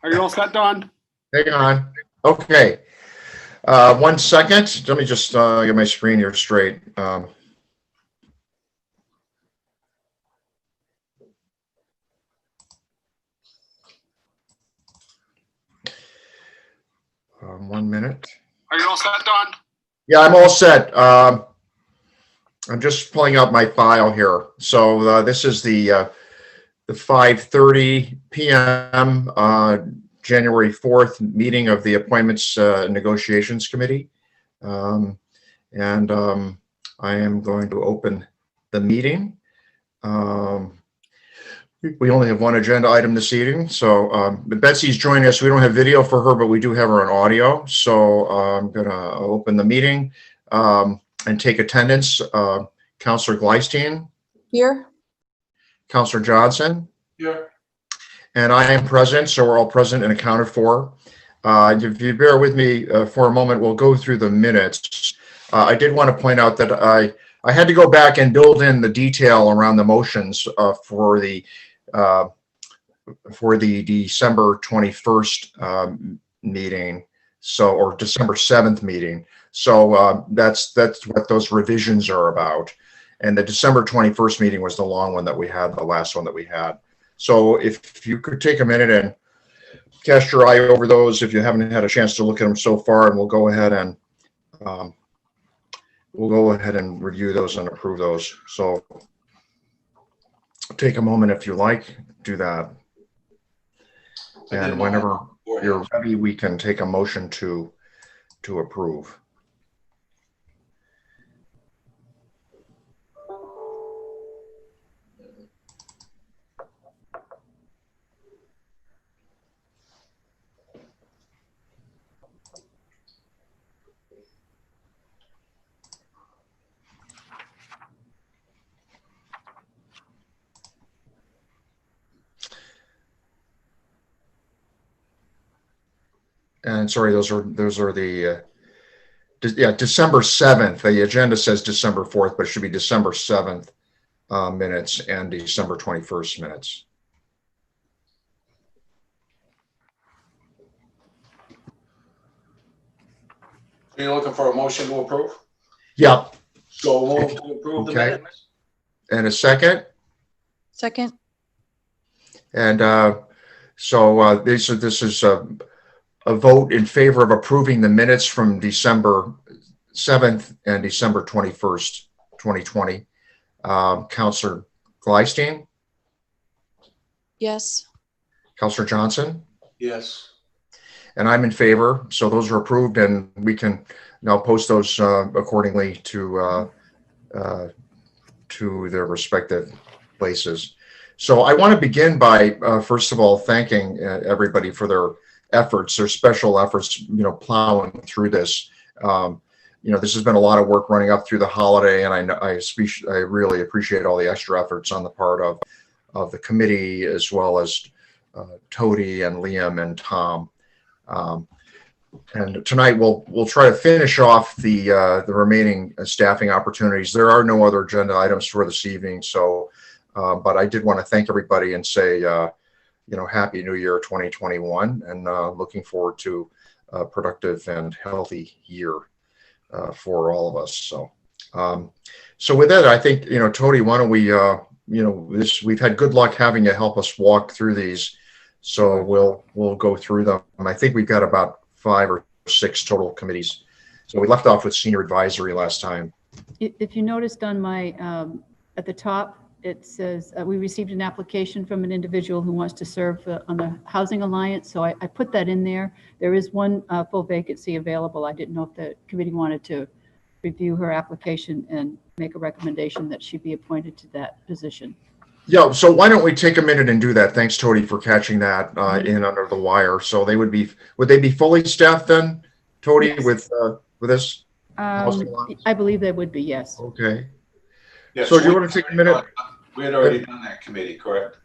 Are you all set, Don? Hang on. Okay. 1 second. Let me just get my screen here straight. 1 minute. Are you all set, Don? Yeah, I'm all set. I'm just pulling up my file here. So this is the 5:30 p.m. January 4th meeting of the Appointments Negotiations Committee. I am going to open the meeting. We only have one agenda item this evening. So Betsy's joining us. We don't have video for her, but we do have her on audio. So I'm going to open the meeting and take attendance. Councillor Gleistein. Here. Councillor Johnson. Here. And I am present, so we're all present and accounted for. If you bear with me for a moment, we'll go through the minutes. I did want to point out that I had to go back and build in the detail around the motions for the December 21st meeting, or December 7th meeting. So that's what those revisions are about. And the December 21st meeting was the long one that we had, the last one that we had. So if you could take a minute and cast your eye over those, if you haven't had a chance to look at them so far, and we'll go ahead and review those and approve those. So take a moment if you like, do that. And whenever you're ready, we can take a motion to approve. And sorry, those are the December 7th. The agenda says December 4th, but it should be December 7th minutes and December 21st minutes. Are you looking for a motion to approve? Yeah. So move to approve the minutes. And a second. Second. And so this is a vote in favor of approving the minutes from December 7th and December 21st, 2020. Councillor Gleistein? Yes. Councillor Johnson? Yes. And I'm in favor. So those are approved, and we can now post those accordingly to their respective places. So I want to begin by, first of all, thanking everybody for their efforts, their special efforts, plowing through this. This has been a lot of work running up through the holiday, and I really appreciate all the extra efforts on the part of the committee, as well as Tody and Liam and Tom. And tonight we'll try to finish off the remaining staffing opportunities. There are no other agenda items for this evening, so but I did want to thank everybody and say Happy New Year 2021, and looking forward to a productive and healthy year for all of us. So so with that, I think Tody, why don't we we've had good luck having you help us walk through these, so we'll go through them. I think we've got about 5 or 6 total committees. So we left off with senior advisory last time. If you noticed on my at the top, it says we received an application from an individual who wants to serve on the Housing Alliance. So I put that in there. There is one full vacancy available. I didn't know if the committee wanted to review her application and make a recommendation that she be appointed to that position. Yeah, so why don't we take a minute and do that? Thanks, Tody, for catching that in under the wire. So would they be fully staffed then, Tody, Yes. with this? I believe they would be, yes. Okay. Yes. So do you want to take a minute? We had already done that committee, correct?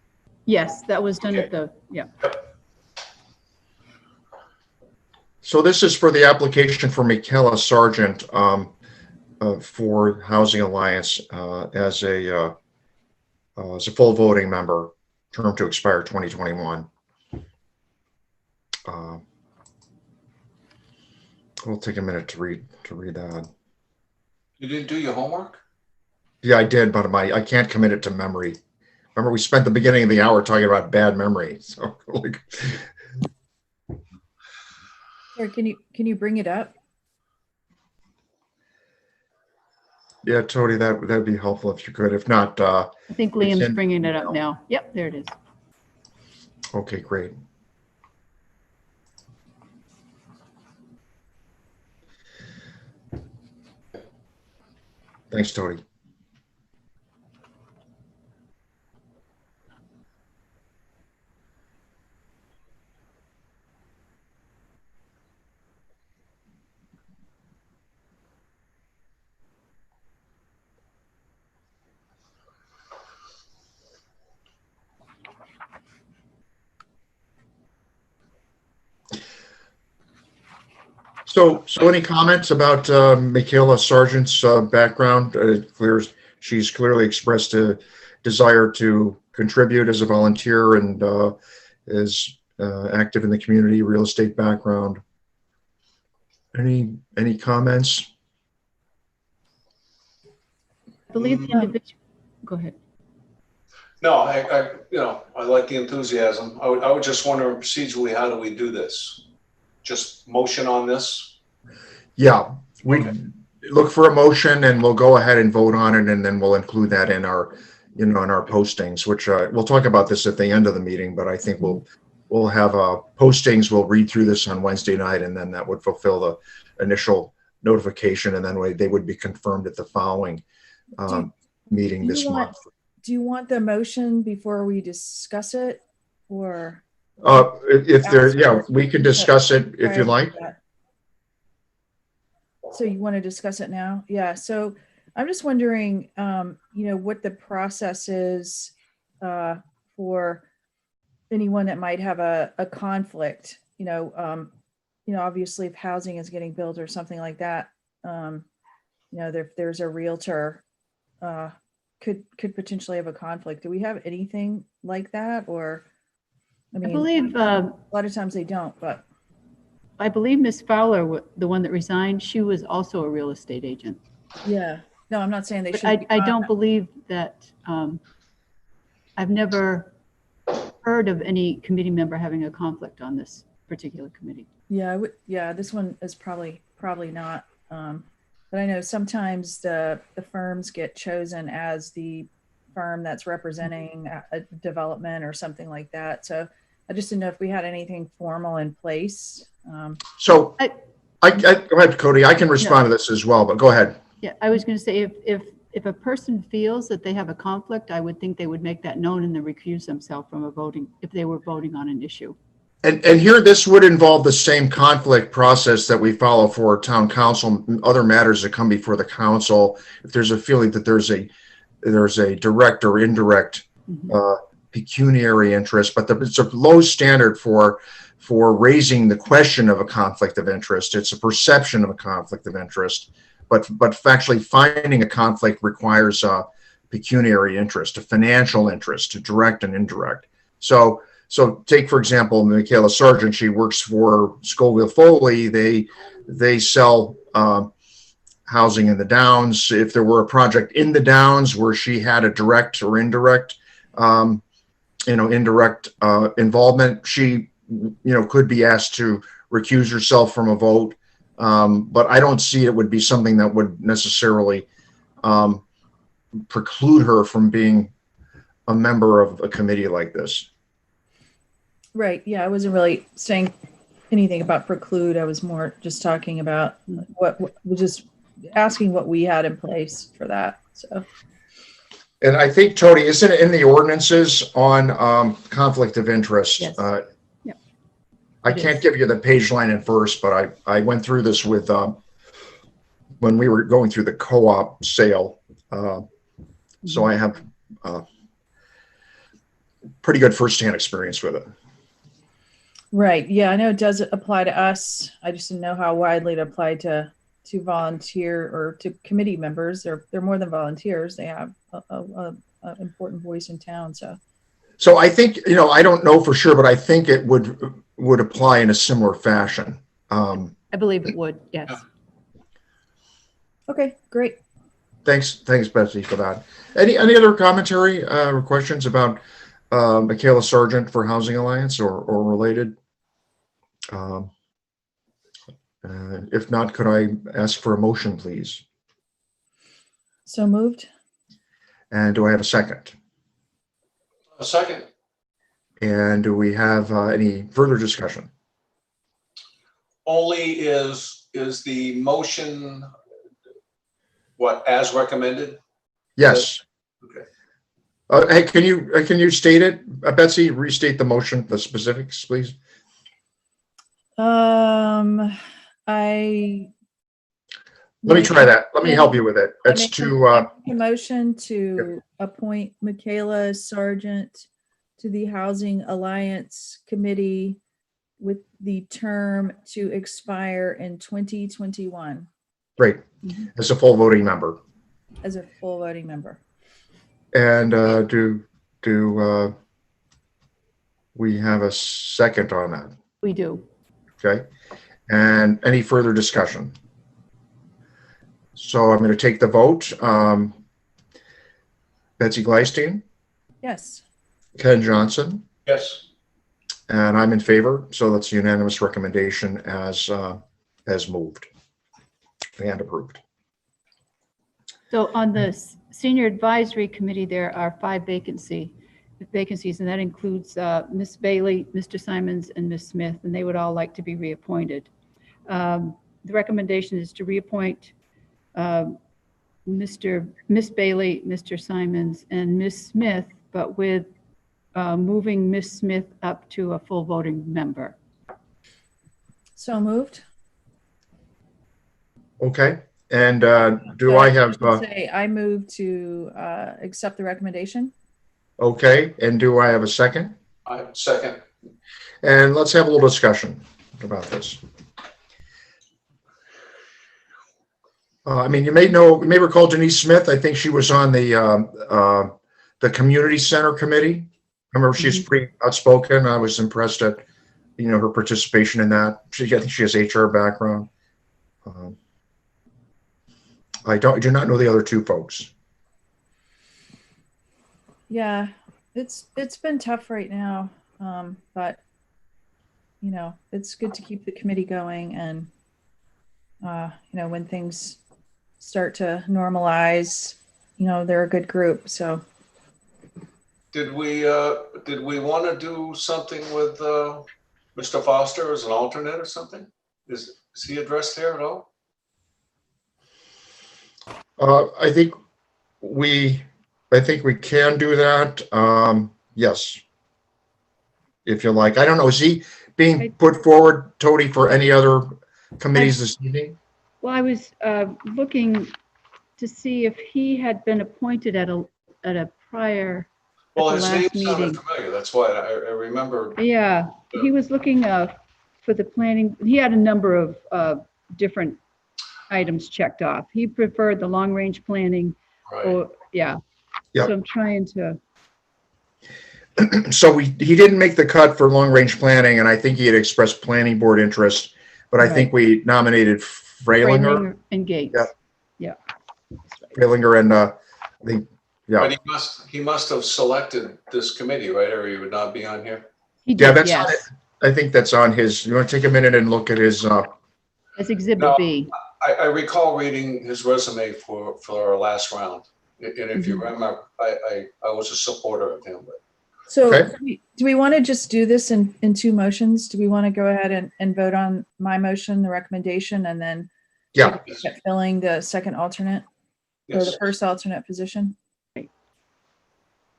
Yes, that was done Okay. at the, yeah. So this is for the application for Michaela Sargent for Housing Alliance as a full voting member, term to expire 2021. Uh, We'll take a minute to read that. You didn't do your homework? Yeah, I did, but I can't commit it to memory. Remember, we spent the beginning of the hour talking about bad memory. So, like, Or can you bring it up? yeah, Tony, that'd be helpful if you could. If not, I think Liam's in- bringing it up now. Yep, there it is. okay, great. Thanks, Tony. So any comments about Michaela Sargent's background? She's clearly expressed a desire to contribute as a volunteer and is active in the community, real estate background. Any comments? I believe the individual, go ahead. No, I like the enthusiasm. I would just wonder procedurally, how do we do this? Just motion on this? Yeah, we Okay. look for a motion and we'll go ahead and vote on it, and then we'll include that in our, in our postings, which we'll talk about this at the end of the meeting, but I think we'll have postings. We'll read through this on Wednesday night, and then that would fulfill the initial notification, and then they would be confirmed at the following meeting this month. Do you want the motion before we discuss it, or? If there, yeah, we can discuss it if you like. So you want to discuss it now? Yeah. So I'm just wondering, what the process is for anyone that might have a conflict. Obviously, if housing is getting built or something like that, if there's a realtor, could potentially have a conflict. Do we have anything like that, or? I believe a lot of times they don't, but. I believe Miss Fowler, the one that resigned, she was also a real estate agent. Yeah. No, I'm not saying they But should. I don't believe that, I've never heard of any committee member having a conflict on this particular committee. Yeah, this one is probably not. But I know sometimes the firms get chosen as the firm that's representing a development or something like that. So I just didn't know if we had anything formal in place. So I go ahead, Cody. I can respond to this as well, but go ahead. Yeah, I was going to say, if a person feels that they have a conflict, I would think they would make that known and then recuse themselves from voting if they were voting on an issue. And here, this would involve the same conflict process that we follow for town council, other matters that come before the council. If there's a feeling that there's a direct or indirect pecuniary interest, but it's a low standard for raising the question of a conflict of interest. It's a perception of a conflict of interest, but factually finding a conflict requires a pecuniary interest, a financial interest, a direct and indirect. So take, for example, Michaela Sargent. She works for Scoville Foley. They sell housing in the Downs. If there were a project in the Downs where she had a direct or indirect, involvement, she, could be asked to recuse herself from a vote. But I don't see it would be something that would necessarily preclude her from being a member of a committee like this. Right. Yeah, I wasn't really saying anything about preclude. I was more just talking about just asking what we had in place for that. So. And I think, Tony, isn't it in the ordinances on conflict of interest? Yes. Yep. I can't give you the page line and verse, but I went through this with when we were going through the co-op sale. So I have pretty good firsthand experience with it. Right. Yeah, I know it does apply to us. I just didn't know how widely it applied to volunteer or to committee members. They're more than volunteers. They have a important voice in town. So I think, I don't know for sure, but I think it would would apply in a similar fashion. I believe it would, yes. Okay, great. Thanks, Betsy, for that. Any other commentary or questions about Michaela Sargent for Housing Alliance or related? If not, could I ask for a motion, please? So moved. And do I have a second? A second. And do we have any further discussion? Only is the motion what, as recommended? Yes. Okay. Hey, can you state it, Betsy? Restate the motion, the specifics, please. Let me try that. Let me help you with it. It's to a motion to appoint Michaela Sargent to the Housing Alliance Committee with the term to expire in 2021 great, as a full voting member. as a full voting member. And do we have a second on that? We do. Okay. And any further discussion? So I'm going to take the vote. Betsy Gleistein, Yes. Ken Johnson, Yes. and I'm in favor. So that's a unanimous recommendation as moved and approved. So on the Senior Advisory Committee, there are 5 vacancies, and that includes Ms. Bailey, Mr. Simons, and Ms. Smith, and they would all like to be reappointed. The recommendation is to reappoint Miss Bailey, Mr. Simons, and Ms. Smith, but with moving Ms. Smith up to a full voting member. So moved. Okay. And do So I have? say I move to accept the recommendation. Okay. And do I have a second? I second. And let's have a little discussion about this. I mean, you may recall Denise Smith. I think she was on the community center committee. I remember she's pretty outspoken. I was impressed at, her participation in that. I think she has HR background. I do not know the other 2 folks. Yeah, it's been tough right now, but it's good to keep the committee going, and when things start to normalize, they're a good group. So Did we want to do something with Mr. Foster as an alternate or something? Is he addressed there at all? I think we can do that. Yes, if you like. I don't know. Is he being put forward, Tony, for any other committees this evening? Well, I was looking to see if he had been appointed at a prior. Well, at the his last name sounded meeting. familiar. That's why I remember. Yeah, he was looking for the planning. He had a number of different items checked off. He preferred the long-range planning. Right. Yeah. Yep. So I'm trying to. So he didn't make the cut for long-range planning, and I think he had expressed planning board interest, but I think we nominated Freilinger and Gates. Yeah. Yeah. Freilinger and I think, yeah. But he must have selected this committee, right? Or he would not be on here. He did, Yeah, that's yes. on it. I think that's on his. You want to take a minute and look at his? As Exhibit No. B. I recall reading his resume for our last round. And if you remember, I was a supporter of him. But So Okay. do we want to just do this in 2 motions? Do we want to go ahead and vote on my motion, the recommendation, and then Yeah. get filling the second alternate or the yes, first alternate position?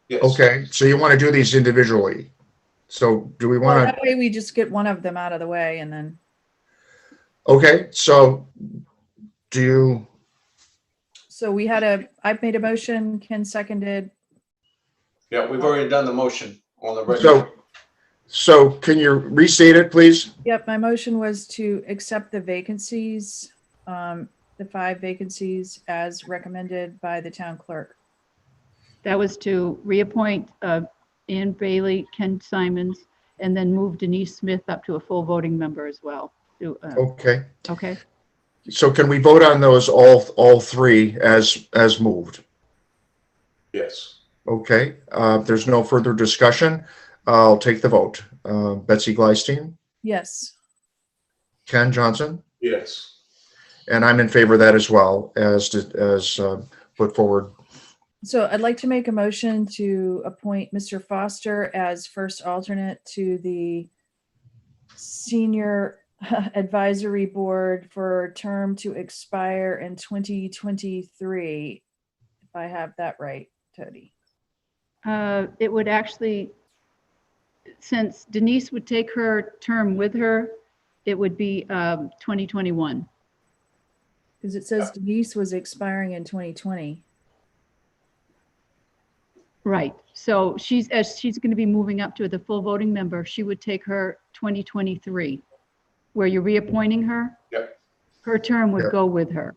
yes. Okay. So you want to do these individually? So do we Well, want that way we just get one of them out of the way, and then to? Okay. So do you? so I've made a motion, Ken seconded. Yeah, we've already done the motion on the record. So can you restate it, please? Yep, my motion was to accept the vacancies, the 5 vacancies as recommended by the town clerk. That was to reappoint Ann Bailey, Ken Simons, and then move Denise Smith up to a full voting member as well. Okay. Okay. So can we vote on those all three as moved? Yes. Okay. There's no further discussion. I'll take the vote. Betsy Gleistein, Yes. Ken Johnson, Yes. and I'm in favor of that as well as put forward. So I'd like to make a motion to appoint Mr. Foster as first alternate to the Senior Advisory Board for a term to expire in 2023. If I have that right, Tony. It would actually, since Denise would take her term with her, it would be 2021. Because it says Denise was expiring in 2020. Right. So as she's going to be moving up to the full voting member, she would take her 2023, where you're reappointing her. Yep. Her term would Yep. go with her.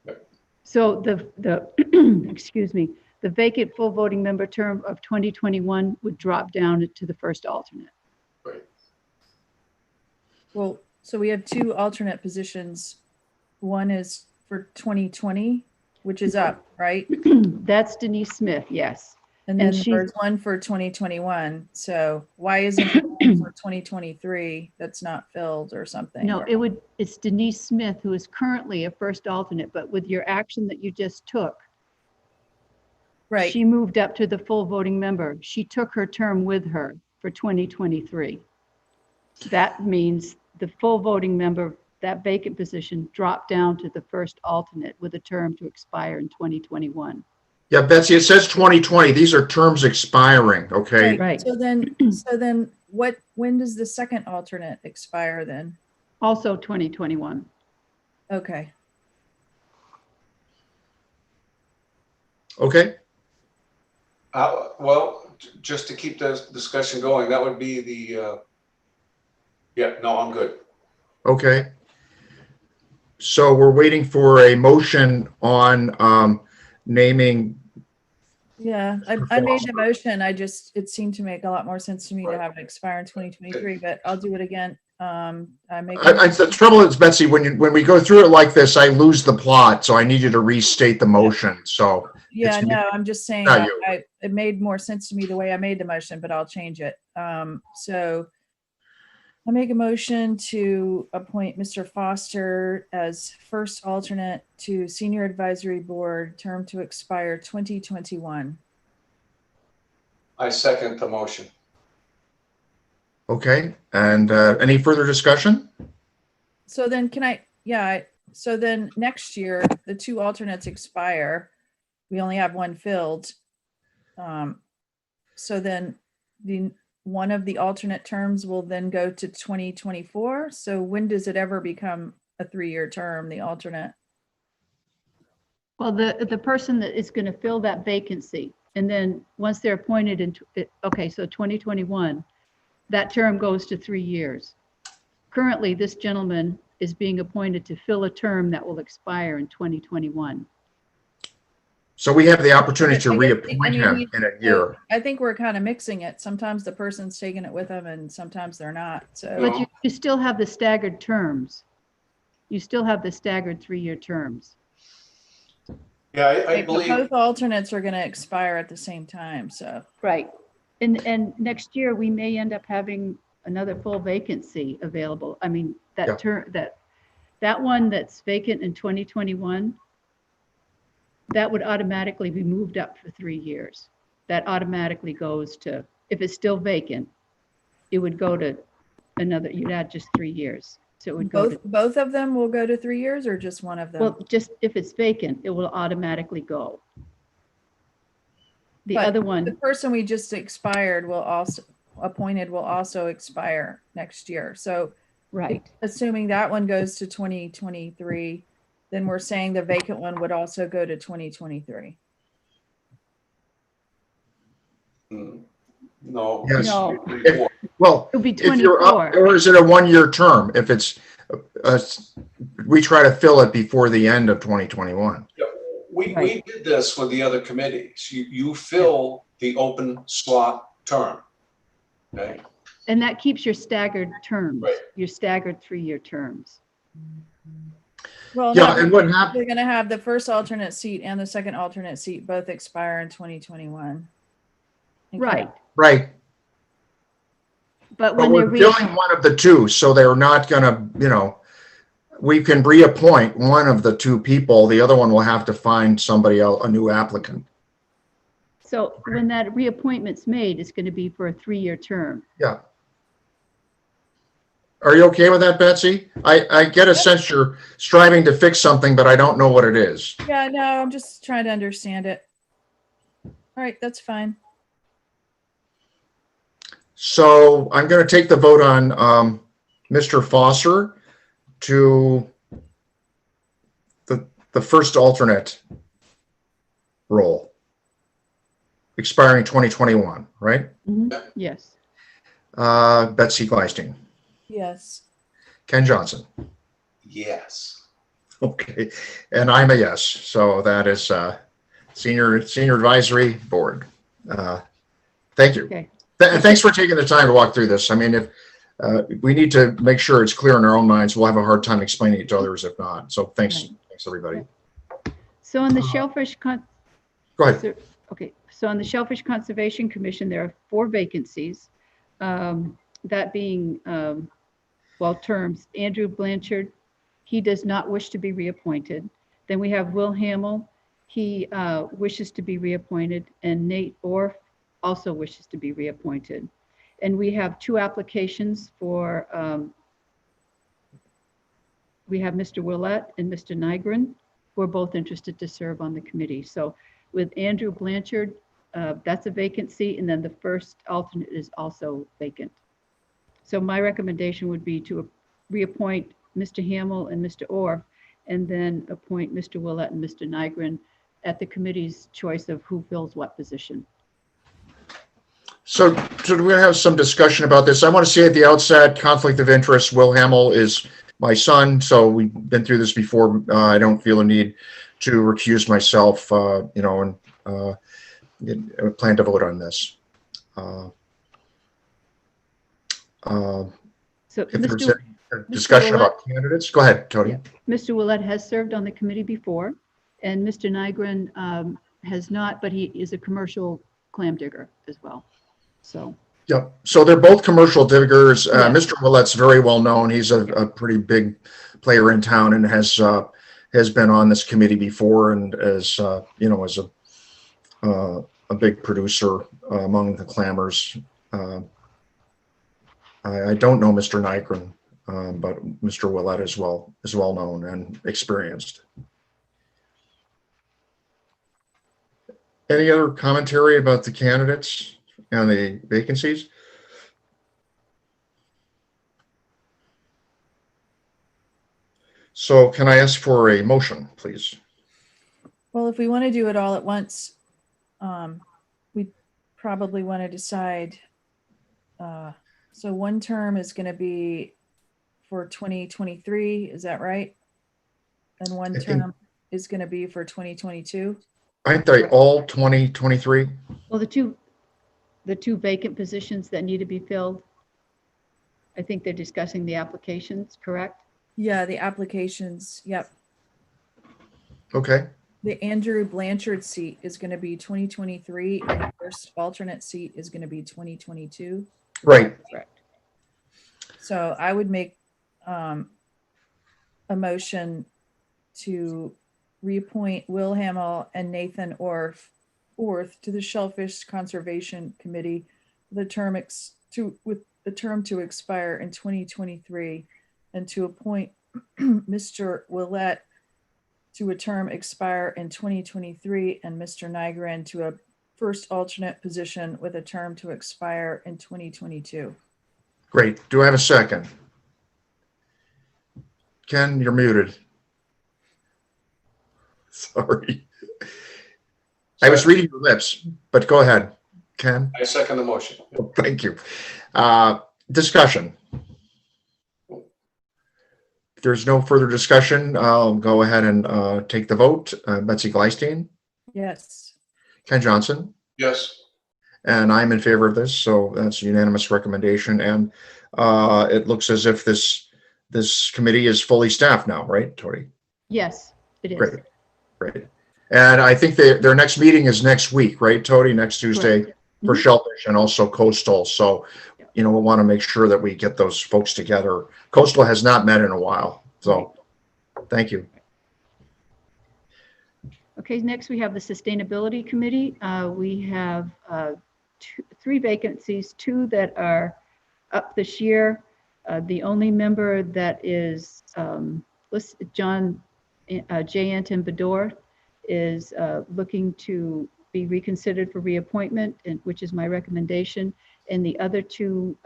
Yep. So the excuse me, the vacant full voting member term of 2021 would drop down to the first alternate. Right. Well, so we have two alternate positions. One is for 2020, which is up, right? That's Denise Smith, yes. And then And she- there's one for 2021. So why isn't there one for 2023 that's not filled or something? No, it's Denise Smith, who is currently a first alternate, but with your action that you just took, Right. she moved up to the full voting member. She took her term with her for 2023. That means the full voting member, that vacant position, dropped down to the first alternate with a term to expire in 2021. Yeah, Betsy, it says 2020. These are terms expiring, okay? Right. So then when does the second alternate expire then? Also 2021. Okay. Okay, Well, just to keep the discussion going, that would be the, yeah, no, I'm good. okay. So we're waiting for a motion on naming. Yeah, I made the motion. It seemed to make a lot more sense to me to Right. have it expire in 2023, but I'll do it again. The trouble is, Betsy, when we go through it like this, I lose the plot, so I need you to restate the motion. So Yeah, it's- no, I'm just saying not you. it made more sense to me the way I made the motion, but I'll change it. So I make a motion to appoint Mr. Foster as first alternate to Senior Advisory Board, term to expire 2021. I second the motion. Okay, and any further discussion? So then so then next year, the two alternates expire. We only have one filled. So then one of the alternate terms will then go to 2024. So when does it ever become a 3-year term, the alternate? Well, the person that is going to fill that vacancy, and then once they're appointed so 2021, that term goes to 3 years. Currently, this gentleman is being appointed to fill a term that will expire in 2021. So we have the opportunity to I guess- reappoint I mean, him in a year. I think we're kind of mixing it. Sometimes the person's taking it with them and sometimes they're not. So, But you still have the staggered terms. You still have the staggered 3-year terms. Yeah, I but believe, both alternates are going to expire at the same time. So, Right. And next year, we may end up having another full vacancy available. I mean, Yeah. that one that's vacant in 2021, that would automatically be moved up for 3 years. That automatically goes to, if it's still vacant, it would go to another, you'd add just 3 years. So it would go to, both of them will go to 3 years or just one of them? well, just if it's vacant, it will automatically go. The But other the one, person we just appointed will also expire next year. So right. assuming that one goes to 2023, then we're saying the vacant one would also go to 2023. no. Yes. No. Before. Well, It'll be if you're up, 24. or is it a 1-year term? If it's, we try to fill it before the end of 2021. We Right. did this with the other committees. You fill the open slot term. Okay. And that keeps your staggered terms, Right. your staggered 3-year terms. Well, Yeah, no, and what happened? we're going to have the first alternate seat and the second alternate seat both expire in 2021. Okay. Right. Right. But But when they're we're filling one of the two, so they're not gonna, we can reappoint one of the two people. The other one will have to find somebody else, a new applicant. so when that reappointment's made, it's going to be for a 3-year term. Yeah. Are you okay with that, Betsy? I get a sense you're striving to fix something, but I don't know what it is. Yeah, no, I'm just trying to understand it. All right, that's fine. So I'm going to take the vote on Mr. Foster to the first alternate role, expiring 2021, right? Yes. Betsy Gleistein, Yes. Ken Johnson. Yes. Okay, and I'm a yes. So that is senior advisory board. Thank you. Okay. And thanks for taking the time to walk through this. I mean, if we need to make sure it's clear in our own minds, we'll have a hard time explaining it to others if not. So thanks, Right. thanks everybody. So on the Shellfish Go ahead. Okay, so on the Shellfish Conservation Commission, there are 4 vacancies. That being, terms. Andrew Blanchard, he does not wish to be reappointed. Then we have Will Hamill, he wishes to be reappointed, and Nate Orff also wishes to be reappointed. And we have 2 applications for, we have Mr. Willett and Mr. Nygren, who are both interested to serve on the committee. So with Andrew Blanchard, that's a vacancy, and then the first alternate is also vacant. So my recommendation would be to reappoint Mr. Hamill and Mr. Orff, and then appoint Mr. Willett and Mr. Nygren at the committee's choice of who fills what position. So we're going to have some discussion about this. I want to say at the outset, conflict of interest. Will Hamill is my son, so we've been through this before. I don't feel a need to recuse myself, and plan to vote on this. So If there's Mr. any discussion about candidates, go ahead, Tony. Yeah. Mr. Willett has served on the committee before, and Mr. Nygren has not, but he is a commercial clam digger as well. So, Yeah, so they're both commercial diggers. Yeah. Mr. Willett's very well known. He's a pretty big player in town and has been on this committee before, and as as a big producer among the clammers. I don't know Mr. Nygren, but Mr. Willett is well known and experienced. Any other commentary about the candidates and the vacancies? So can I ask for a motion, please? Well, if we want to do it all at once, we probably want to decide. So one term is going to be for 2023, is that right? And one I think- term is going to be for 2022? Aren't they all 2023? well, the two vacant positions that need to be filled, I think they're discussing the applications, correct? Yeah, the applications, yep. Okay, The Andrew Blanchard seat is going to be 2023, and the first alternate seat is going to be 2022. right. Correct. So I would make a motion to reappoint Will Hamill and Nathan Orff to the Shellfish Conservation Committee with the term to expire in 2023, and to appoint Mr. Willett to a term expire in 2023, and Mr. Nygren to a first alternate position with a term to expire in 2022. Great. Do I have a second? Ken, you're muted. Sorry. I was reading your lips, but go ahead, Ken. I second the motion. Thank you. Discussion. If there's no further discussion, I'll go ahead and take the vote. Betsy Gleistein, Yes. Ken Johnson, Yes. and I'm in favor of this, so that's a unanimous recommendation. And it looks as if this committee is fully staffed now, right, Tony? Yes, it is. Great, great. And I think their next meeting is next week, right, Tony? Next Tuesday for Mhm. Shellfish and also Coastal. So, we'll want to make sure that we get those folks together. Coastal has not met in a while, so thank you. Okay, next we have the Sustainability Committee. We have 3 vacancies, 2 that are up this year. The only member that is listed, John J. Anton Bedore, is looking to be reconsidered for reappointment, which is my recommendation. And the other 2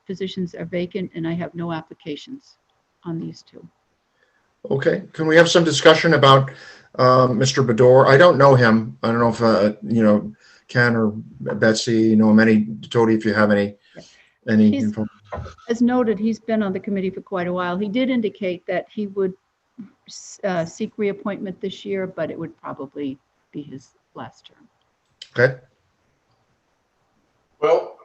positions are vacant, and I have no applications on these 2. Okay, can we have some discussion about Mr. Bedore? I don't know him. I don't know if Ken or Betsy know him. Tony, if you have any He's- info. As noted, he's been on the committee for quite a while. He did indicate that he would seek reappointment this year, but it would probably be his last term. Okay, Well,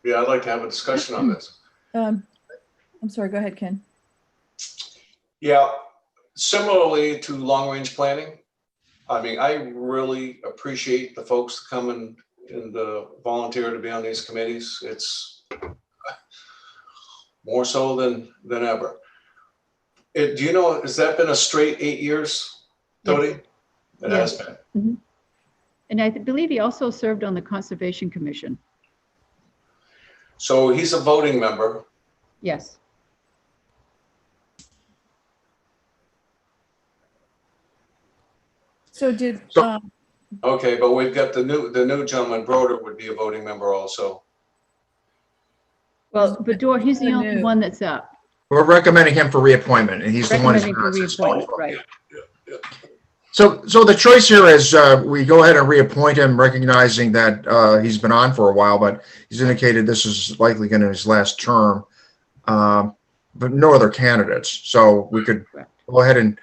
yeah, I'd like to have a discussion on this. I'm sorry, go ahead, Ken. Yeah, similarly to long-range planning, I mean, I really appreciate the folks that come and volunteer to be on these committees. It's more so than ever. Do you know, has that been a straight 8 years, Tony? Yes. It Yes. has been. Mhm. And I believe he also served on the Conservation Commission. So he's a voting member. Yes. So did, So- Okay, but we've got the new gentleman, Broder, would be a voting member also. Well, Bedore, he's the Who only knew? one that's up. we're recommending him for reappointment, and he's the one who's Recommending for been on since reappointment, 2012. right. So the choice here is we go ahead and reappoint him, recognizing that he's been on for a while, but he's indicated this is likely going to be his last term, but no other candidates. So we could Correct. go ahead and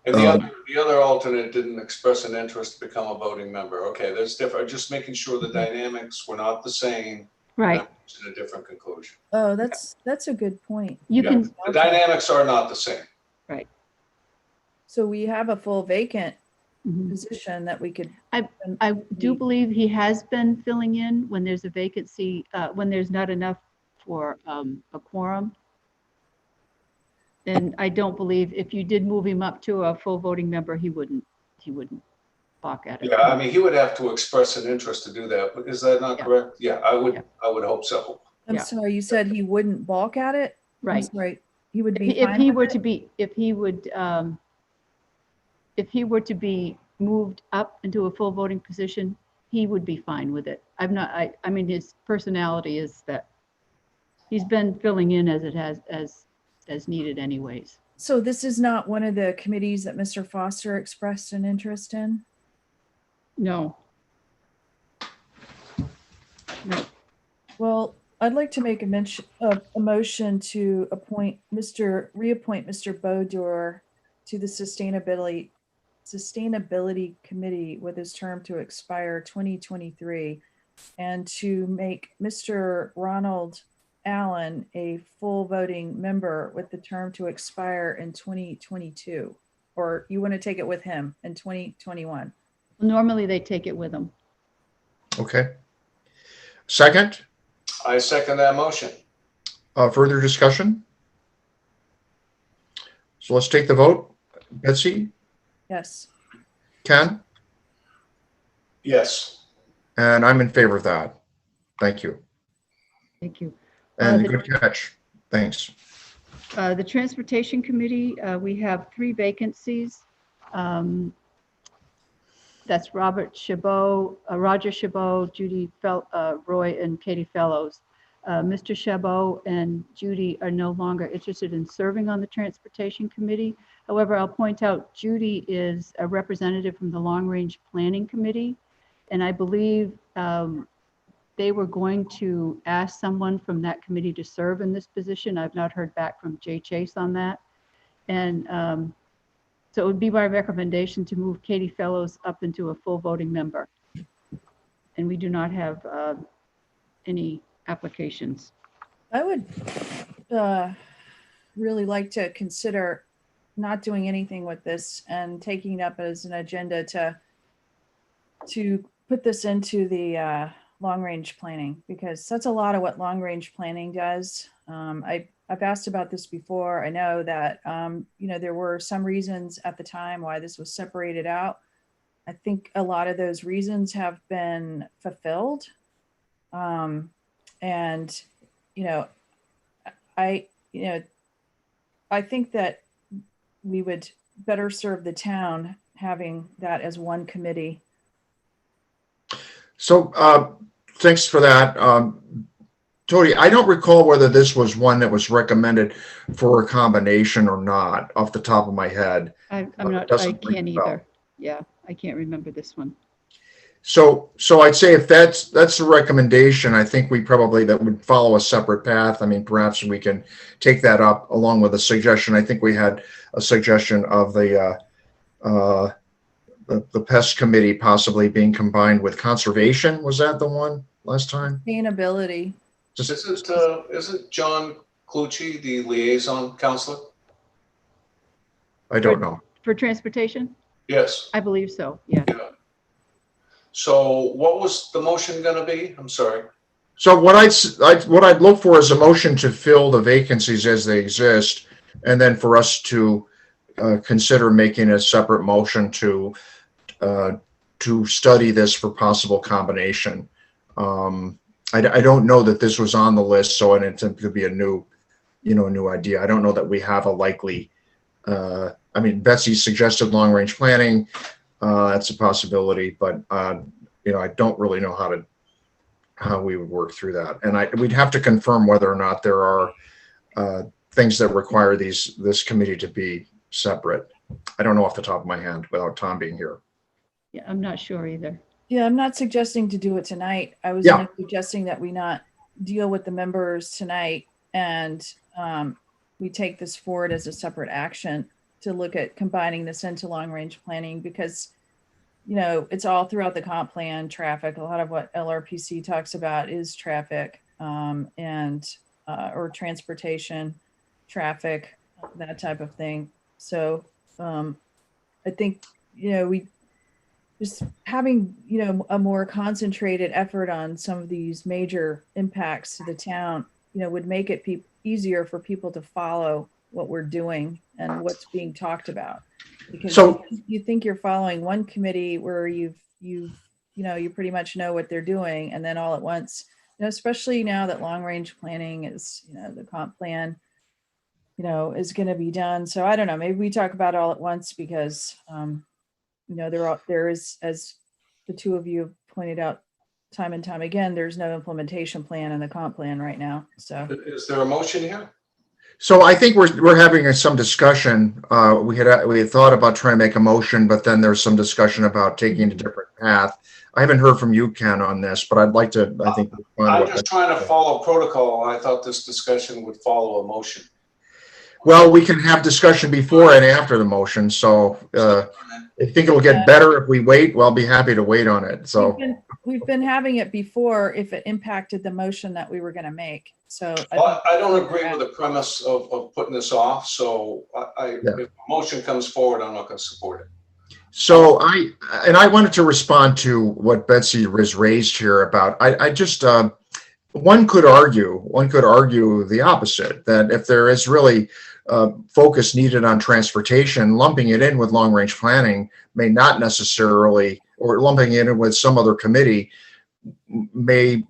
And the other alternate didn't express an interest to become a voting member. Okay, that's different. Just making sure the dynamics were not the same. Right. And I'm in a different conclusion. oh, that's a good point. You Yeah, can, the dynamics are not the same. So we have a full vacant mhm. position that we could. I do believe he has been filling in when there's a vacancy, when there's not enough for a quorum. And I don't believe if you did move him up to a full voting member, he wouldn't balk at it. Yeah, I mean, he would have to express an interest to do that. Is that not Yeah. correct? Yeah, I would hope so. I'm Yeah. sorry, you said he wouldn't balk at it? I'm Right. sorry, he would be If fine he with were it? to be, if he were to be moved up into a full voting position, he would be fine with it. I mean, his personality is that he's been filling in as it has, as needed anyways. So this is not one of the committees that Mr. Foster expressed an interest in? No. No. Well, I'd like to make a motion to reappoint Mr. Bodor to the Sustainability Committee with his term to expire 2023, and to make Mr. Ronald Allen a full voting member with the term to expire in 2022. Or you want to take it with him in 2021? Normally they take it with them. okay. Second, I second that motion. further discussion. So let's take the vote. Betsy, Yes. Ken, Yes. and I'm in favor of that. Thank you. Thank you. And the- good catch. Thanks. The Transportation Committee, we have 3 vacancies. That's Roger Chabot, Judy Roy, and Katie Fellows. Mr. Chabot and Judy are no longer interested in serving on the Transportation Committee. However, I'll point out Judy is a representative from the Long Range Planning Committee, and I believe they were going to ask someone from that committee to serve in this position. I've not heard back from Jay Chase on that. And so it would be my recommendation to move Katie Fellows up into a full voting member. and we do not have any applications. I would really like to consider not doing anything with this and taking it up as an agenda to put this into the long-range planning, because that's a lot of what long-range planning does. I've asked about this before. I know that, there were some reasons at the time why this was separated out. I think a lot of those reasons have been fulfilled. And, I think that we would better serve the town having that as one committee. So thanks for that. Tony, I don't recall whether this was one that was recommended for a combination or not off the top of my head. I Doesn't ring can't a bell. either. Yeah, I can't remember this one. So I'd say if that's the recommendation, I think that would follow a separate path. I mean, perhaps we can take that up along with a suggestion. I think we had a suggestion of the pest committee possibly being combined with conservation. Was that the one last time? Sustainability. Isn't John Clucci the liaison counselor? I don't know. For transportation? Yes. I believe so, yeah. So what was the motion going to be? I'm sorry. So what I'd look for is a motion to fill the vacancies as they exist, and then for us to consider making a separate motion to study this for possible combination. I don't know that this was on the list, so it could be a new idea. I don't know that we have a likely. I mean, Betsy suggested long-range planning. That's a possibility, but I don't really know how we would work through that, and we'd have to confirm whether or not there are things that require this committee to be separate. I don't know off the top of my hand without Tom being here. Yeah, I'm not sure either. Yeah, I'm not suggesting to do it tonight. I was only suggesting that we not deal with the members tonight, and we take this forward as a separate action to look at combining this into long-range planning, because it's all throughout the comp plan. Traffic, a lot of what LRPC talks about is traffic, or transportation, traffic, that type of thing. So I think we just having a more concentrated effort on some of these major impacts to the town would make it easier for people to follow what we're doing and what's being talked about, because you think you're following one committee where you pretty much know what they're doing, and then all at once, especially now that long range planning is the comp plan is going to be done. So I don't know, maybe we talk about it all at once, because there is, as the two of you have pointed out time and time again, there's no implementation plan in the comp plan right now. So is there a motion here? So I think we're having some discussion. We had thought about trying to make a motion, but then there's some discussion about taking a different path. I haven't heard from you, Ken, on this, but I'd like to. I'm just trying to follow protocol. I thought this discussion would follow a motion. Well, we can have discussion before and after the motion. So I think it'll get better if we wait. Well, I'll be happy to wait on it. So we've been having it before if it impacted the motion that we were going to make. So I don't agree with the premise of putting this off. So if a motion comes forward, I'm not going to support it. So I wanted to respond to what Betsy has raised here about, I just, one could argue the opposite, that if there is really focus needed on transportation, lumping it in with long range planning may not necessarily, or lumping it in with some other committee may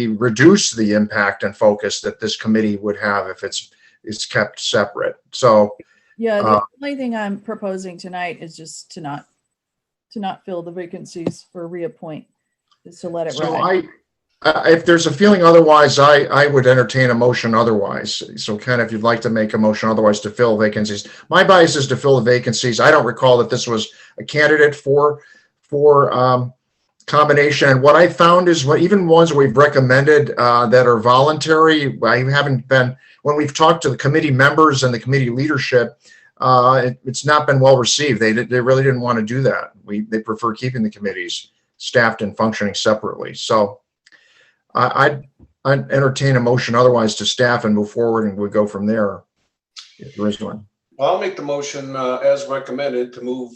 reduce the impact and focus that this committee would have if it's kept separate. So yeah, the only thing I'm proposing tonight is just to not fill the vacancies or reappoint, is to let it ride. If there's a feeling otherwise, I would entertain a motion otherwise. So Ken, if you'd like to make a motion otherwise to fill vacancies. My bias is to fill the vacancies. I don't recall that this was a candidate for combination. And what I found is even ones we've recommended that are voluntary, I haven't been, when we've talked to the committee members and the committee leadership, it's not been well received. They really didn't want to do that. They prefer keeping the committees. staffed and functioning separately. So I'd entertain a motion otherwise to staff and move forward, and we'll go from there if there is one. Well, I'll make the motion as recommended to move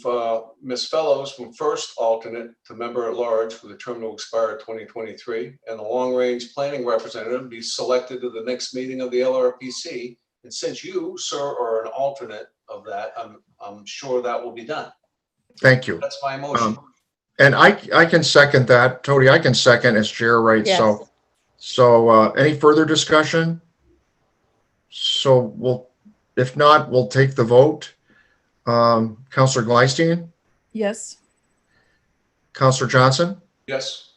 Ms. Fellows from first alternate to member at large with a term to expire 2023, and the long-range planning representative be selected to the next meeting of the LRPC. And since you, sir, are an alternate of that, I'm sure that will be done. Thank you. That's my motion. And I can second that. Tony, I can second as chair, right? Yes. So any further discussion? So if not, we'll take the vote. Councillor Gleistein, Yes. Councillor Johnson, Yes.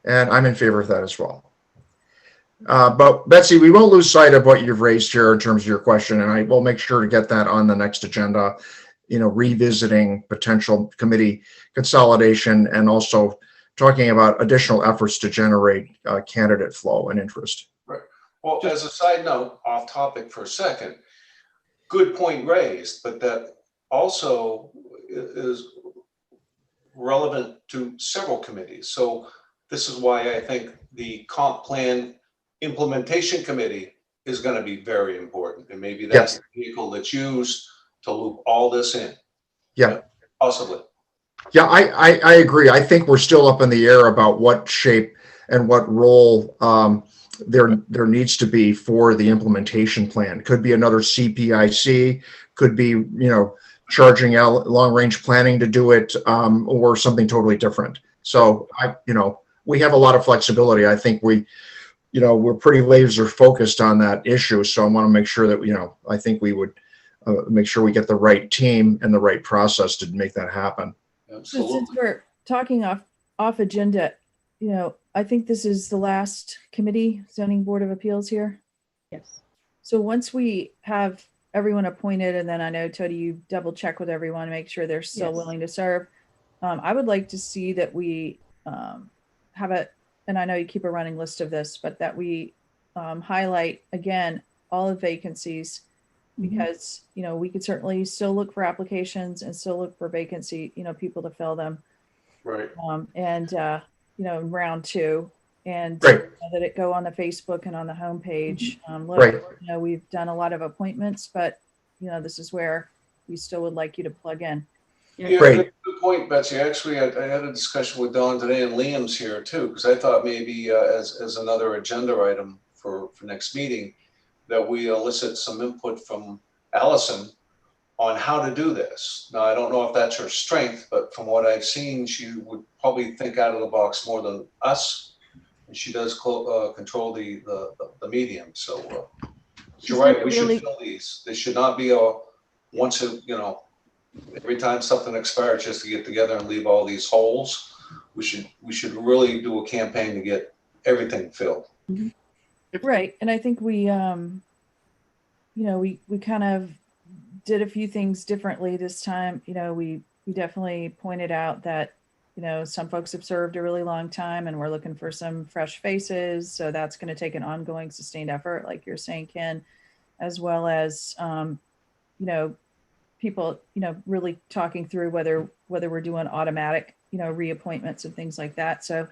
and I'm in favor of that as well. But Betsy, we won't lose sight of what you've raised here in terms of your question, and I will make sure to get that on the next agenda, revisiting potential committee consolidation and also talking about additional efforts to generate candidate flow and interest. Right. Well, as a side note, off topic for a second, good point raised, but that also is relevant to several committees. So this is why I think the comp plan implementation committee is going to be very important. And maybe that's the vehicle that's used to loop all this in. Yeah. Possibly. Yeah, I agree. I think we're still up in the air about what shape and what role there needs to be for the implementation plan. Could be another CPIC, could be, charging out long-range planning to do it, or something totally different. So we have a lot of flexibility. I think we're pretty laser focused on that issue. So I want to make sure that, I think we would make sure we get the right team and the right process to make that happen. So since we're talking off agenda, I think this is the last committee, Zoning Board of Appeals here. Yes. So once we have everyone appointed, and then I know, Tony, you double check with everyone to make sure they're still willing to serve. I would like to see that we have and I know you keep a running list of this, but that we highlight again all the vacancies, because we could certainly still look for applications and still look for vacancy, people to fill them. Right. In round 2, and Right. that it go on the Facebook and on the homepage. Right. We've done a lot of appointments, but this is where we still would like you to plug in. Yeah, Great. good point, Betsy. Actually, I had a discussion with Dawn today, and Liam's here too, because I thought maybe as another agenda item for next meeting, that we elicit some input from Allison on how to do this. Now, I don't know if that's her strength, but from what I've seen, she would probably think out of the box more than us, and she does control the medium. So you're right. We should fill these. They should not be once every time something expires just to get together and leave all these holes. We should really do a campaign to get everything filled. Right. And I think we we kind of did a few things differently this time. We definitely pointed out that some folks have served a really long time, and we're looking for some fresh faces. So that's going to take an ongoing, sustained effort, like you're saying, Ken, as well as people really talking through whether we're doing automatic reappointments and things like that. So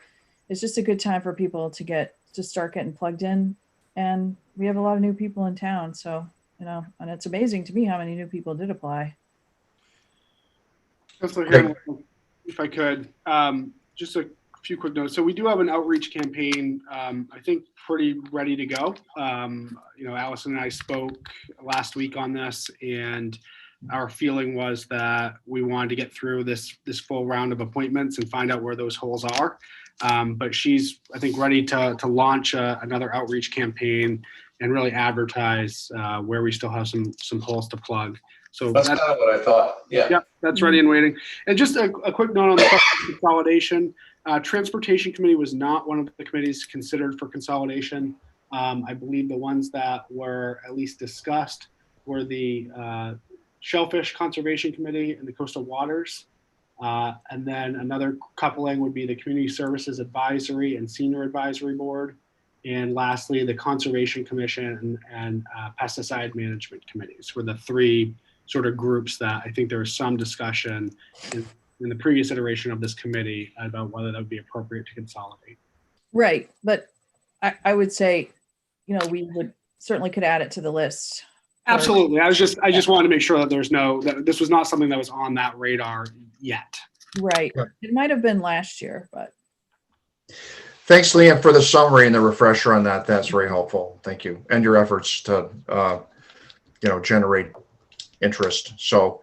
it's just a good time for people to start getting plugged in, and we have a lot of new people in town. So and it's amazing to me how many new people did apply. If I could, just a few quick notes. So we do have an outreach campaign, I think pretty ready to go. Allison and I spoke last week on this, and our feeling was that we wanted to get through this full round of appointments and find out where those holes are. But she's, I think, ready to launch another outreach campaign and really advertise where we still have some holes to plug. So that's kind of what I thought. Yeah, that's ready and waiting. And just a quick note on the question of consolidation. Transportation Committee was not one of the committees considered for consolidation. I believe the ones that were at least discussed were the Shellfish Conservation Committee and the Coastal Waters. And then another coupling would be the Community Services Advisory and Senior Advisory Board. And lastly, the Conservation Commission and Pesticide Management Committees were the three sort of groups that I think there was some discussion in the previous iteration of this committee about whether that would be appropriate to consolidate. Right, but I would say, we would certainly could add it to the list. Absolutely. I just wanted to make sure that that this was not something that was on that radar yet. Right. It might have been last year, but. Thanks, Liam, for the summary and the refresher on that. That's very helpful. Thank you. And your efforts to, generate interest. So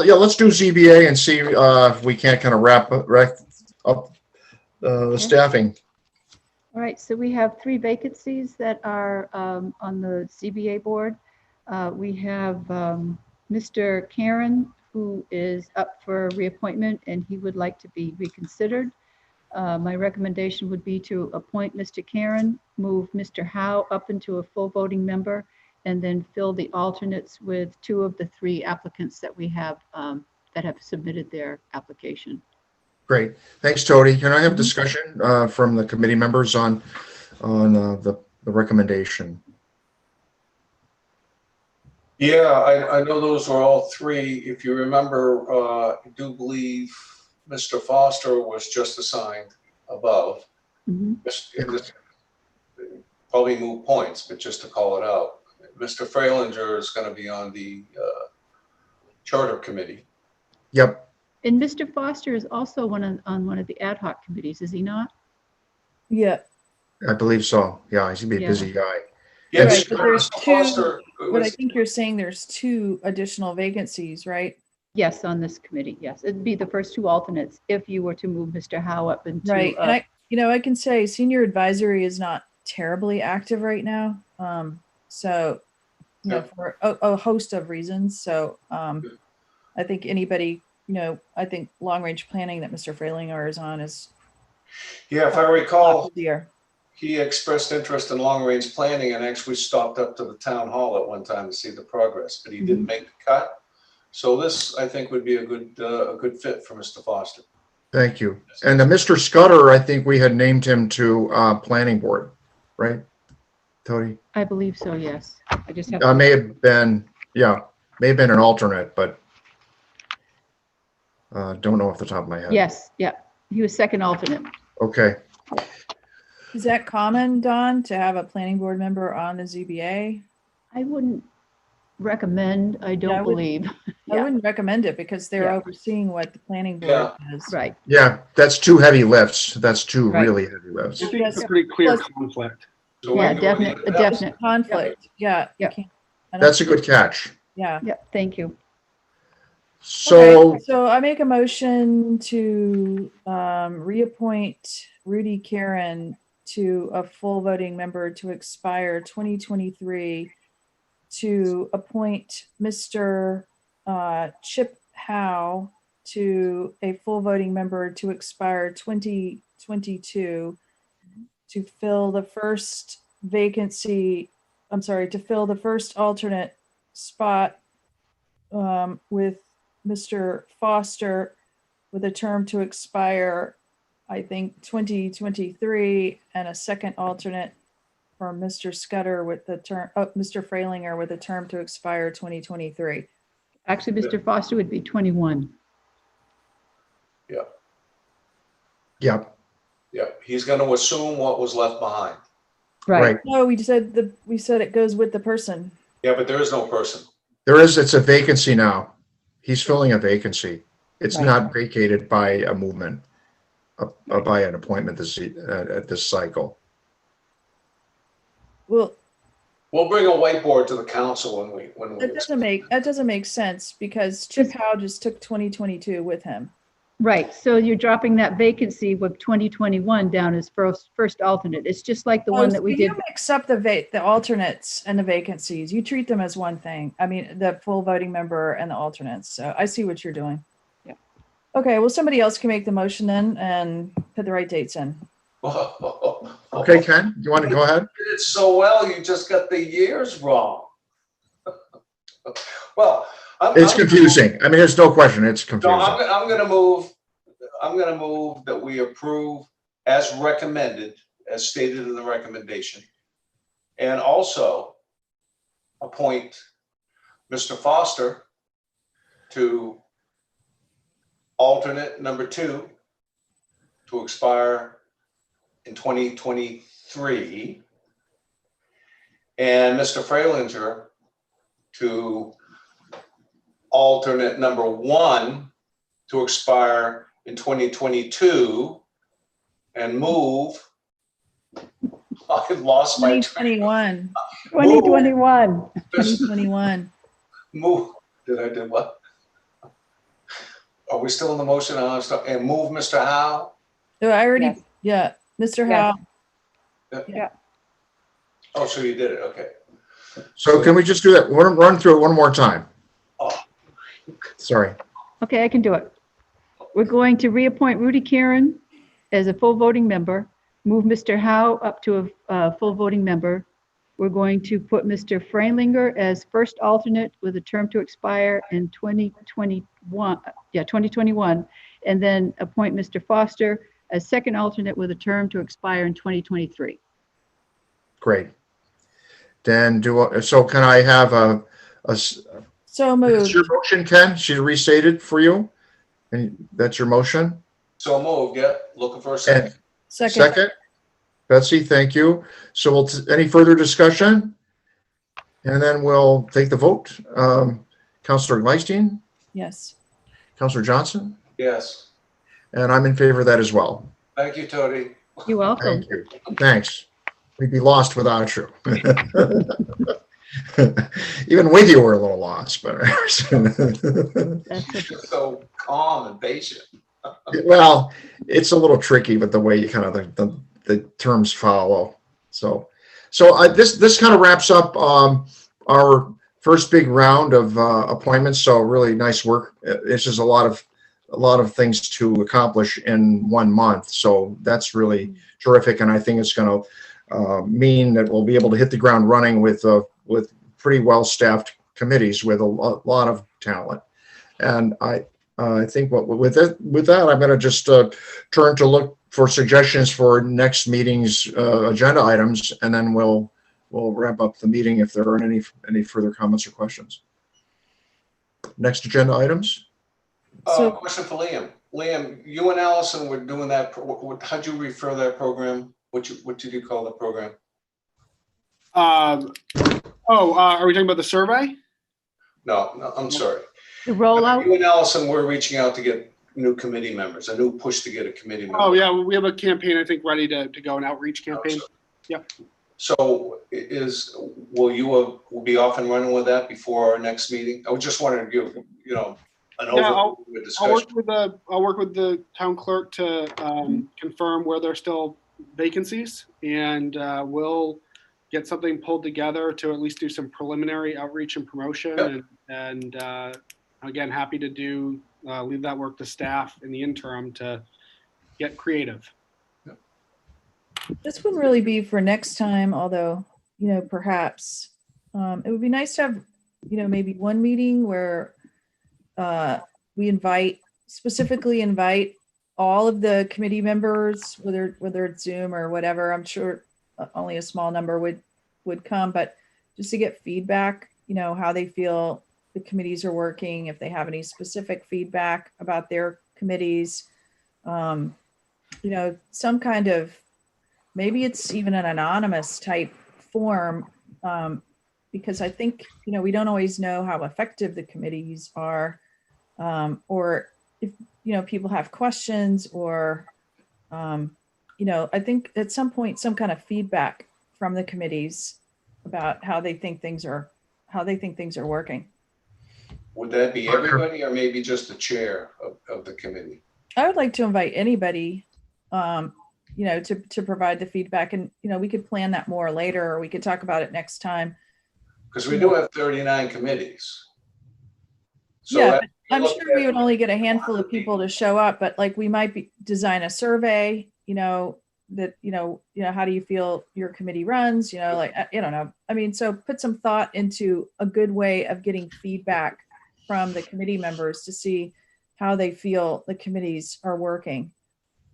yeah, let's do ZBA and see if we can't kind of wrap up the staffing. All right, so we have 3 vacancies that are on the CBA board. We have Mr. Karen, who is up for reappointment, and he would like to be reconsidered. My recommendation would be to appoint Mr. Karen, move Mr. Howe up into a full voting member, and then fill the alternates with 2 of the 3 applicants that we have that have submitted their application. Great. Thanks, Tony. Can I have discussion from the committee members on the recommendation? Yeah, I know those are all 3. If you remember, I do believe Mr. Foster was just assigned above. Probably move points, but just to call it out. Mr. Freilinger is going to be on the charter committee. Yep. And Mr. Foster is also on one of the ad hoc committees, is he not? Yeah. I believe so. Yeah, he's gonna be a busy guy. Yeah, Right, but there's Mr. 2, Foster but I was, think you're saying there's 2 additional vacancies, right? Yes, on this committee, yes. It'd be the first 2 alternates if you were to move Mr. Howe up into. Right, and I can say senior advisory is not terribly active right now. So, for a host of reasons. So, I think anybody, I think long range planning that Mr. Freilinger is on is. yeah, if I recall, easier. he expressed interest in long range planning and actually stopped up to the town hall at one time to see the progress, but he didn't make the cut. So this, I think, would be a good fit for Mr. Foster. Thank you. And Mr. Scudder, I think we had named him to planning board, right, Tony? I believe so, yes. I just have. May have been an alternate, but don't know off the top of my head. Yes, yeah. He was second alternate. Okay. Is that common, Don, to have a planning board member on the ZBA? I wouldn't recommend, I don't believe. I wouldn't recommend it because they're Yeah. overseeing what the planning board does. Right. Yeah, that's 2 heavy lifts. That's 2 Right. really heavy lifts. I think it's a pretty clear Plus- conflict. So Yeah, we- definite, a definite. Conflict, yeah. Yeah. I don't- That's a good catch. Yeah. Yeah, thank you. So, Okay, so I make a motion to reappoint Rudy Karen to a full voting member to expire 2023, to appoint Mr. Chip Howe to a full voting member to expire 2022, to fill the first vacancy, to fill the first alternate spot with Mr. Foster with a term to expire, I think, 2023, and a second alternate for Mr. Scudder with the term, Mr. Freilinger with a term to expire 2023. Actually, Mr. Foster would be 21. yeah, Yeah, he's going to assume what was left behind. right. No, we said it goes with the person. Yeah, but there is no person. It's a vacancy now. He's filling a vacancy. It's Right. not vacated by a movement, by an appointment at this cycle. Well, We'll bring a whiteboard to the council when we. that doesn't make sense because Chip Howe just took 2022 with him. Right, so you're dropping that vacancy with 2021 down as first alternate. It's just like the one that we So did. you mix up the alternates and the vacancies. You treat them as one thing. I mean, the full voting member and the alternates. So I see what you're doing. Yeah. Okay, well, somebody else can make the motion then and put the right dates in. Okay, Ken, you want to go ahead? You did it so well, you just got the years wrong. Well, It's confusing. I mean, there's no question. It's No, confusing. I'm gonna move that we approve as recommended, as stated in the recommendation. And also appoint Mr. Foster to alternate number 2 to expire in 2023. And Mr. Freilinger to alternate number 1 to expire in 2022 and move. I lost my train. 2021, 2021. 2021. Move. Did I do what? Are we still in the motion? And move Mr. Howe? Oh, I already, Yes. yeah, Mr. Yes. Howe. Yeah. Oh, so you did it. Okay. So can we just do that? Run through it one more time. Oh. Sorry. Okay, I can do it. We're going to reappoint Rudy Kieran as a full voting member, move Mr. Howe up to a full voting member. We're going to put Mr. Freilinger as first alternate with a term to expire in 2021, and then appoint Mr. Foster as second alternate with a term to expire in 2023. Great. Then so can I have So that's moved. your motion, Ken? She restated for you? And that's your motion? So moved. Yeah. Looking for a second. Second. Betsy, thank you. So any further discussion? And then we'll take the vote. Councilor Gleisten, Yes. Councilor Johnson, Yes. and I'm in favor of that as well. Thank you, Tony. You're welcome. Thank you. Thanks. We'd be lost without you. Even with you, we're a little lost, but That's okay. You're so calm and patient. well, it's a little tricky, but the way you kind of the terms follow. So this kind of wraps up our first big round of appointments. So really nice work. It's just a lot of things to accomplish in 1 month. So that's really terrific, and I think it's going to mean that we'll be able to hit the ground running with pretty well-staffed committees with a lot of talent. And I think with that, I'm going to just turn to look for suggestions for next meeting's agenda items, and then we'll wrap up the meeting if there aren't any further comments or questions. Next agenda items. Question for Liam. Liam, you and Allison were doing that. How'd you refer that program? What did you call the program? Are we talking about the survey? No, I'm sorry. The rollout. You and Allison were reaching out to get new committee members, a new push to get a committee member. Oh, yeah, we have a campaign, I think, ready to go, an outreach campaign. Yep. So will you be off and running with that before our next meeting? I was just wondering, an overview of the discussion. I'll work with the town clerk to confirm where there's still vacancies, and we'll get something pulled together to at least do some preliminary outreach and promotion. Yep. And again, happy to leave that work to staff in the interim to get creative. This wouldn't really be for next time, although, perhaps it would be nice to have, maybe one meeting where we specifically invite all of the committee members, whether it's Zoom or whatever. I'm sure only a small number would come, but just to get feedback, how they feel the committees are working, if they have any specific feedback about their committees, some kind of, maybe it's even an anonymous type form, because I think, we don't always know how effective the committees are, or if, people have questions or, I think at some point, some kind of feedback from the committees about how they think things are working. Would that be everybody or maybe just the chair of the committee? I would like to invite anybody, to provide the feedback, and, we could plan that more later, or we could talk about it next time. Because we do have 39 committees. So Yeah, but I'm sure we would only get a handful of people to show up, but like we might design a survey, that, how do you feel your committee runs? I don't know. I mean, so put some thought into a good way of getting feedback from the committee members to see how they feel the committees are working,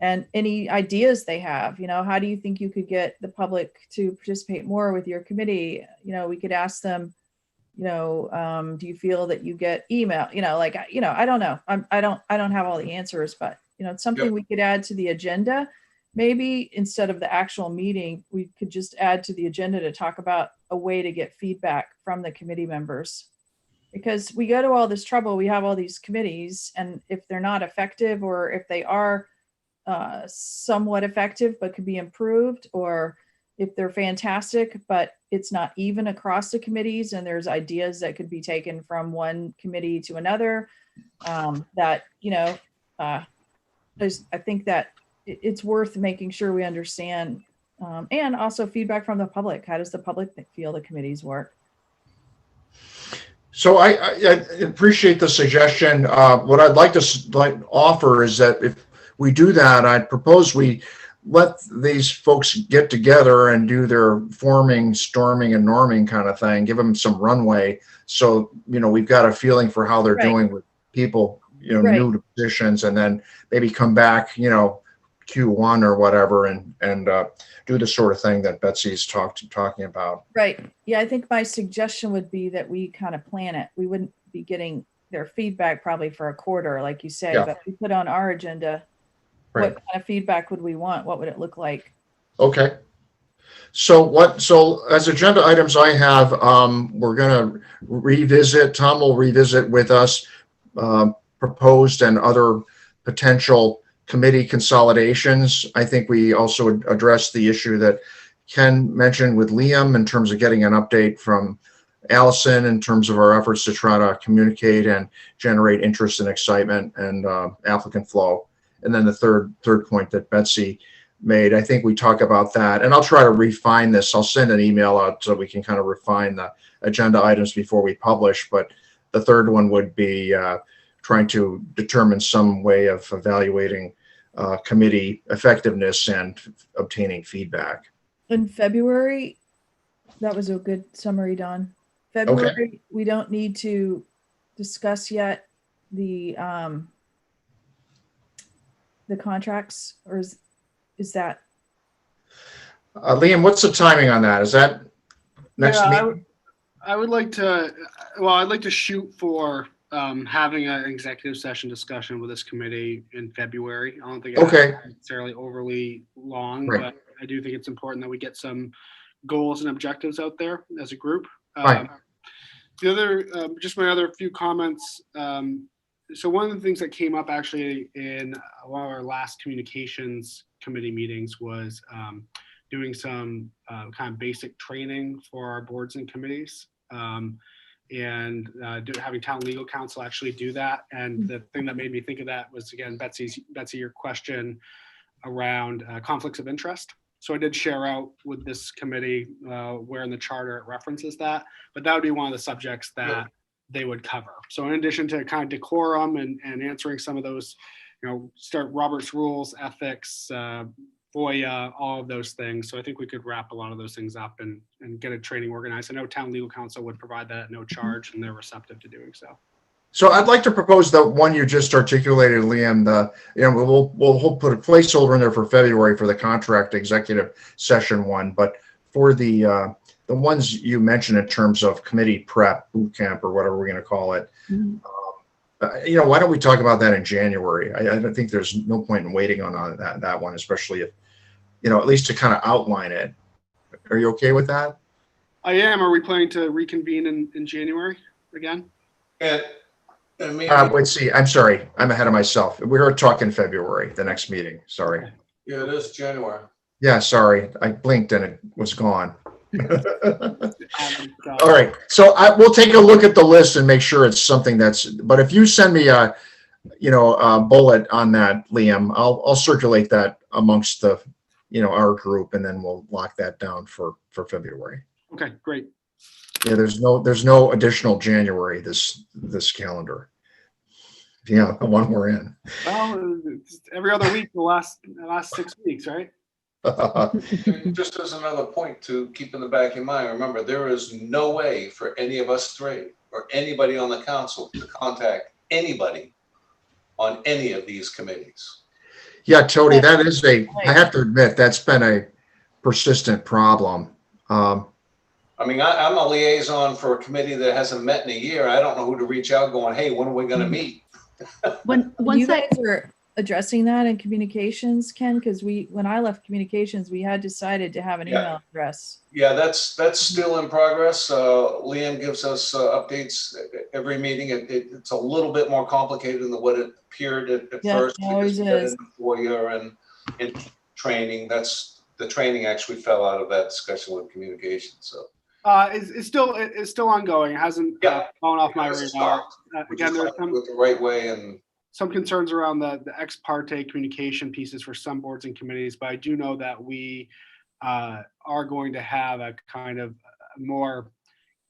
and any ideas they have. How do you think you could get the public to participate more with your committee? We could ask them, do you feel that you get email, I don't know. I don't have all the answers, but it's something Yep. we could add to the agenda. Maybe instead of the actual meeting, we could just add to the agenda to talk about a way to get feedback from the committee members. Because we go to all this trouble, we have all these committees, and if they're not effective, or if they are somewhat effective but could be improved, or if they're fantastic but it's not even across the committees and there's ideas that could be taken from one committee to another, that I think that it's worth making sure we understand, and also feedback from the public. How does the public feel the committees work? So I appreciate the suggestion. What I'd like to offer is that if we do that, I'd propose we let these folks get together and do their forming, storming, and norming kind of thing. Give them some runway, so we've got a feeling for how they're doing with people, new to positions, and then maybe come back, Q1 or whatever, and do the sort of thing that Betsy's talking about. Right. Yeah, I think my suggestion would be that we kind of plan it. We wouldn't be getting their feedback probably for a quarter, like you say, Yeah. but we put on our agenda. Right. What kind of feedback would we want? What would it look like? Okay. So as agenda items I have, we're going to revisit, Tom will revisit with us proposed and other potential committee consolidations. I think we also addressed the issue that Ken mentioned with Liam in terms of getting an update from Allison in terms of our efforts to try to communicate and generate interest and excitement and applicant flow. And then the third point that Betsy made, I think we talk about that, and I'll try to refine this. I'll send an email out so we can kind of refine the agenda items before we publish. But the third one would be trying to determine some way of evaluating committee effectiveness and obtaining feedback. In February, that was a good summary, Don. February, we don't need to discuss yet the contracts, or is that? Liam, what's the timing on that? Is that next meeting? I would like to, I'd like to shoot for having an executive session discussion with this committee in February. I don't think it's necessarily overly long, but I do think it's important that we get some goals and objectives out there as a group. The other, just my other few comments. So one of the things that came up actually in one of our last communications committee meetings was doing some kind of basic training for our boards and committees, and having town legal counsel actually do that. And the thing that made me think of that was, again, Betsy, your question around conflicts of interest. So I did share out with this committee where in the charter it references that, but that would be one of the subjects that they would cover. So in addition to kind of decorum and answering some of those, start Robert's rules, ethics, FOIA, all of those things. So I think we could wrap a lot of those things up and get a training organized. I know town legal counsel would provide that at no charge, and they're receptive to doing so. So I'd like to propose the one you just articulated, Liam. We'll put a placeholder in there for February for the contract executive session one, but for the ones you mentioned in terms of committee prep, boot camp, or whatever we're going to call it, why don't we talk about that in January? I don't think there's no point in waiting on that one, especially if, at least to kind of outline it. Are you okay with that? I am. Are we planning to reconvene in January again? Let's see. I'm sorry. I'm ahead of myself. We were talking February, the next meeting. Sorry. Yeah, it is January. Yeah, sorry. I blinked and it was gone. All right. So we'll take a look at the list and make sure it's something but if you send me a bullet on that, Liam, I'll circulate that amongst our group, and then we'll lock that down for February. Okay, great. Yeah, there's no additional January this calendar. Yeah, the one we're in. Well, it's every other week the last 6 weeks, right? Just as another point to keep in the back of your mind, remember, there is no way for any of us three or anybody on the council to contact anybody on any of these committees. Yeah, Tony, that is I have to admit, that's been a persistent problem. I I mean, I'm a liaison for a committee that hasn't met in a year. I don't know who to reach out going, hey, when are we going to meet? You Once I, guys were addressing that in communications, Ken, because when I left communications, we had decided to have an Yeah. email address. Yeah, that's still in progress. Liam gives us updates every meeting. It's a little bit more complicated than what it appeared at Yeah, first. it always because we got is. into FOIA and training. The training actually fell out of that discussion with communication. So It's still ongoing. It hasn't Yeah. fallen off my It radar. hasn't stopped. We Again, just there's have to do it the right way, and some concerns around the ex parte communication pieces for some boards and committees, but I do know that we are going to have a kind of more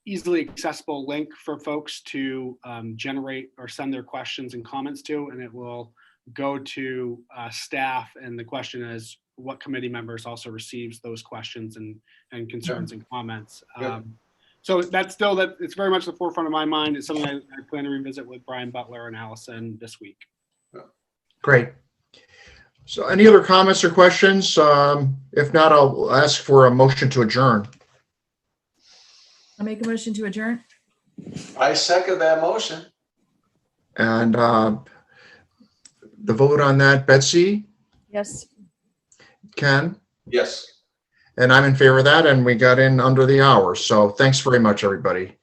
easily accessible link for folks to generate or send their questions and comments to, and it will go to staff. And the question is, what committee members also receives those questions and concerns and comments. Yeah. So that's still it's very much the forefront of my mind. It's something I plan to revisit with Brian Butler and Allison this week. Great. So any other comments or questions? If not, I'll ask for a motion to adjourn. I'll make a motion to adjourn. I second that motion. And the vote on that, Betsy, Yes. Ken, Yes. and I'm in favor of that, and we got in under the hour. So thanks very much, everybody.